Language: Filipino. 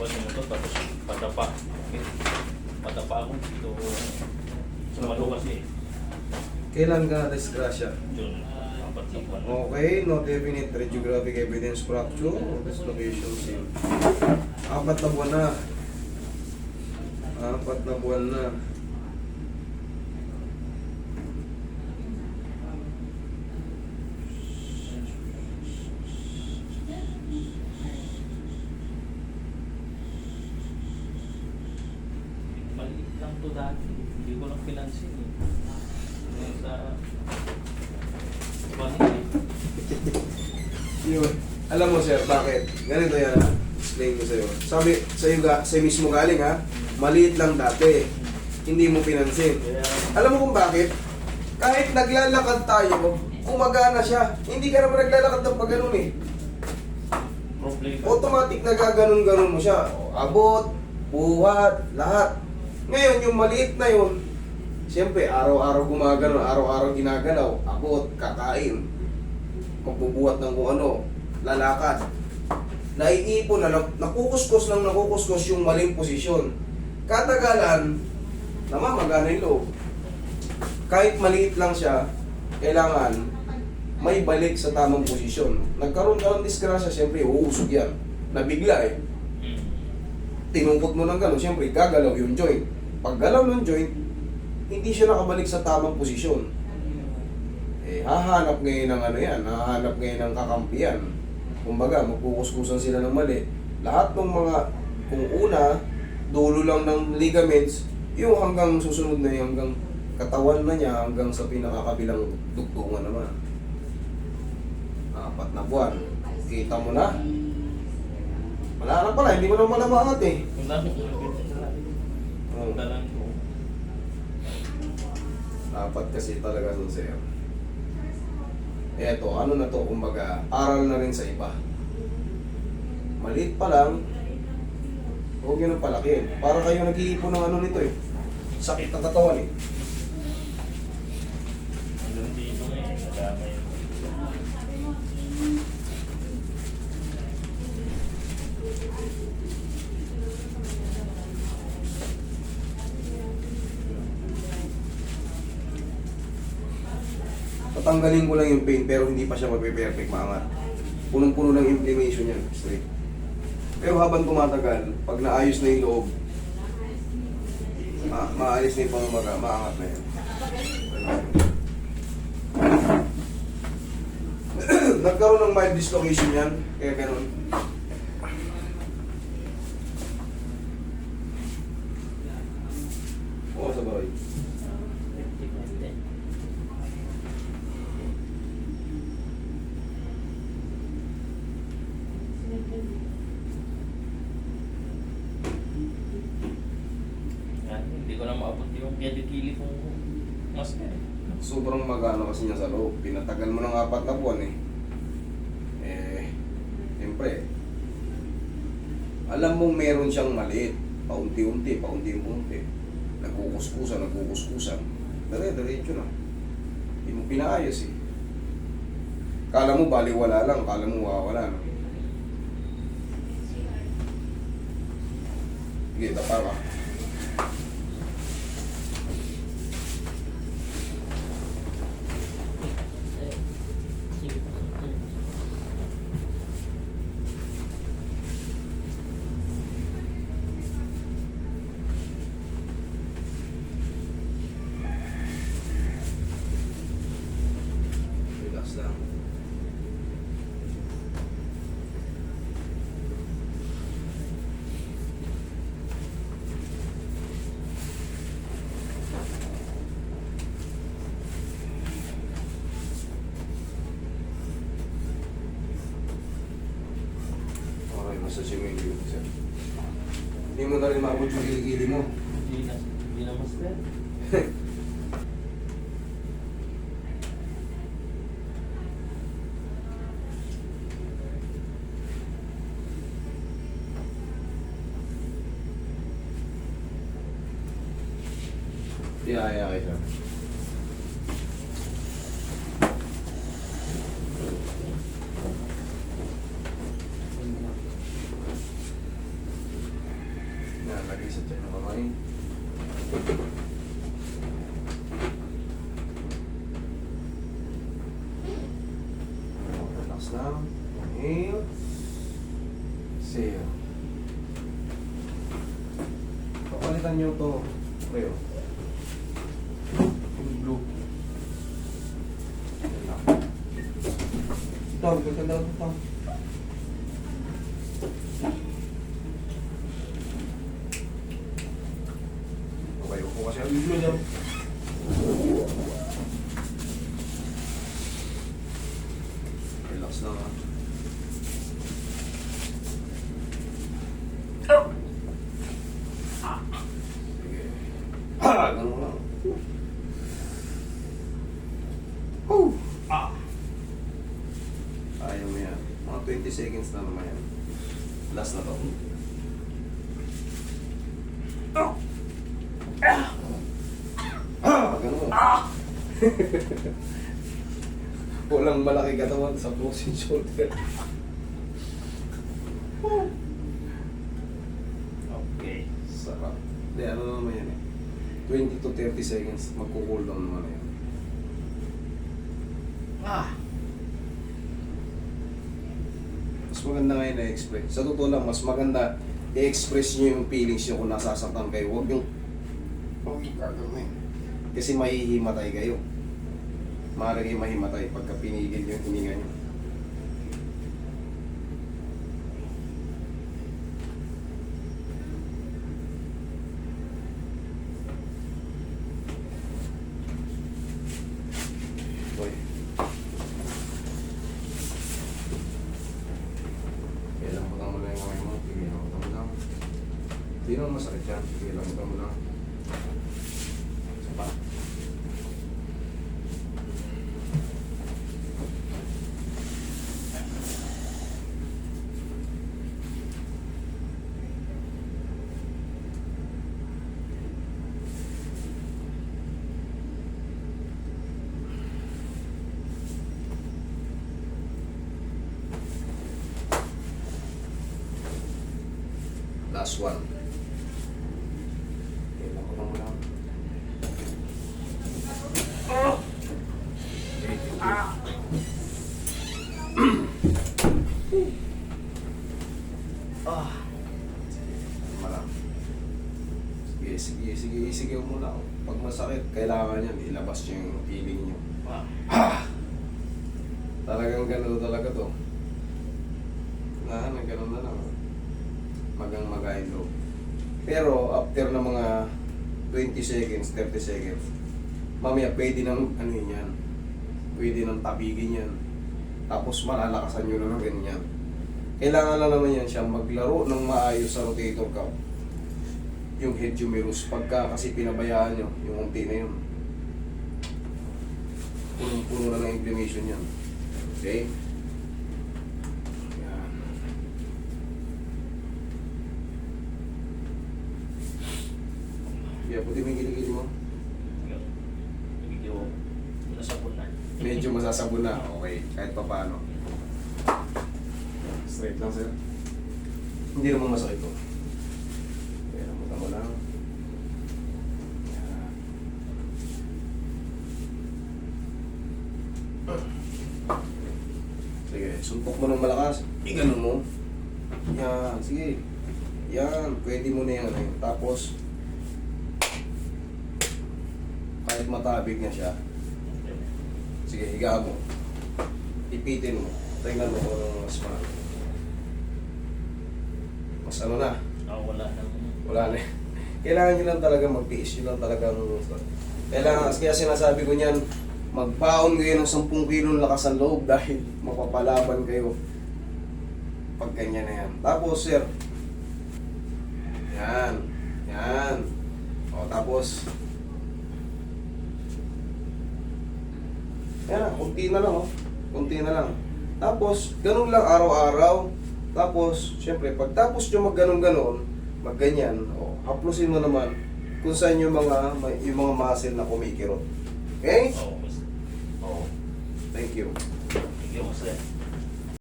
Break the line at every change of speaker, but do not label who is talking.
ba yung motor tapos padapa. Okay. Padapa ako dito. Sumalo kasi.
Kailan ka disgrasya?
Yun, 4 na buwan.
Okay, no definite radiographic evidence fracture or dislocation seal. 4 na buwan na. 4 na buwan na.
Maliit lang to dati. Hindi ko lang pinansin eh. Yung sa... Bangin eh.
Yun. Alam mo sir, bakit? Ganito yan ha. Explain ko sa'yo. Sabi, sa'yo mismo galing ha. Maliit lang dati. Hindi mo pinansin.
Kaya...
Alam mo kung bakit? Kahit naglalakad tayo, gumagana siya. Hindi ka naman naglalakad ng pagganon eh.
Problema.
Automatic nagaganon-ganon mo siya. Abot, buhat, lahat. Ngayon, yung maliit na yun, siyempre, araw-araw gumagano, araw-araw ginagalaw, abot, kakain, magbubuhat ng kung ano, lalakad. Naiipon na, nakukuskus yung maling posisyon. Katagalan, namamagana yung loob. Kahit maliit lang siya, kailangan may balik sa tamang posisyon. Nagkaroon ka ng disgrasya, siyempre, uusog yan. Nabigla eh. Tinungkot mo ng gano'n, siyempre, gagalaw yung joint. Pag galaw ng joint, hindi siya nakabalik sa tamang posisyon. Eh, hahanap ngayon ng ano yan, hahanap ngayon ng kakampiyan. Kumbaga, magkukuskusan sila ng mali. Lahat ng mga, kung una, dulo lang ng ligaments, yung hanggang susunod na yung hanggang katawan na niya, hanggang sa pinakakabilang dugtungan naman. 4 na buwan. Kita mo na. Wala na pala, hindi mo na malamangat eh.
Ang dami ko lang
Oh.
dalan ko.
Dapat kasi talaga doon sa'yo. Eto, ano na to, kumbaga, aral na rin sa iba. Maliit pa lang, huwag yun ang palakihin. Para kayo nag-iipon ng ano nito eh. Sakit ng katawan eh.
Hanggang dito eh, nadamay.
Tatanggalin ko lang yung pain pero hindi pa siya magpe-perfect maangat. Punong-puno ng inflammation yan, straight. Pero habang tumatagal, pag naayos na yung loob, maayos na yung pamamaga, maangat na yan. Nagkaroon ng mild dislocation yan, kaya ganun. Oo, sa bahay.
Hindi ko na maabot yung kilikili kong mas eh.
Sobrang magano kasi niya sa loob. Pinatagal mo ng 4 na buwan eh. Siyempre, alam mong meron siyang maliit. Paunti-unti. Nagkukuskusan. Dire-diretso na. Hindi mo pinaayos eh. Kala mo baliwala lang, kala mo wawala na. Sige, tapa ka. Relax lang. Okay, massage mo yung gilid mo, sir. Hindi mo na rin maabot yung gilid mo.
Hindi na master.
Yeah, sir. Lagi sa tiyan ng kamay. Relax lang. Inhale. Exhale. Papalitan nyo ito. Kayo. Yung blue. Yan lang. Ito, gaganda ito. Okay, upo kasi ang blue niya. Relax lang ha. Sige. Ha! Ganun lang. Woo! Ayaw mo yan. Mga 20 seconds na naman yan. Last na to. Ganun. Walang malaki katawan sa closing shoulder.
Okay.
Sarap. Hindi, ano naman yan eh. 20 to 30 seconds, magko-cool down naman yan. Mas maganda ngayon na-express. Sa totoo lang, mas maganda i-express nyo yung feelings nyo kung nasasaktan kayo. Huwag yung gagawin. Kasi mahihimatay kayo. Maaari kayo mahimatay pagka pinigil yung hininga nyo. Boy. Kaya lang mo lang yung kamay mo. Sige, lambutan mo lang. Hindi naman masakit yan. Sige, lambutan mo lang. Isa pa. Last one. Okay, lambutan mo lang. Marami. Sige muna. Pag masakit, kailangan yan. Ilabas nyo yung feeling nyo. Talagang gano'n talaga to. Gano'n na lang. Magang-magailo. Pero, after na mga 20 seconds, 30 seconds, mamaya pwede nang ano yun yan. Pwede nang tabigin yan. Tapos malalakasan nyo na ng ganyan. Kailangan lang naman yan siya maglaro ng maayos sa rotator cuff. Yung head humerus. Pagka kasi pinabayaan nyo, yung unti na yun. Punong-puno na ng inflammation yan. Okay? Yan. Yeah, puti mo yung kilikili mo.
Medyo nasabot na.
Medyo masasabon na. Okay, kahit pa paano. Straight lang sir. Hindi naman masakit to. Kaya namutan mo lang. Yan. Sige, suntok mo ng malakas. Iganon mo. Yan, sige. Yan, pwede mo na yan. Tapos, kahit matabig na siya, sige, higa mo. Ipitin mo. Tingnan mo kung anong mas mahal. Mas ano na?
Wala nang...
Wala na. Kailangan nyo lang talaga magtiis. Yun lang talaga kailangan, kaya sinasabi ko niyan, magbaon kayo ng 10 kilong lakas ang loob dahil mapapalaban kayo pag ganyan na yan. Tapos sir, yan. Yan. O tapos, yan, kunti na lang oh. Kunti na lang. Tapos, ganun lang araw-araw. Tapos, syempre, pagtapos nyo mag-ganon-ganon, mag-ganyan, oh, haplusin mo naman kung saan yung mga muscle na kumikirot. Okay?
Oo,
Oh, thank you.
Thank you, sir.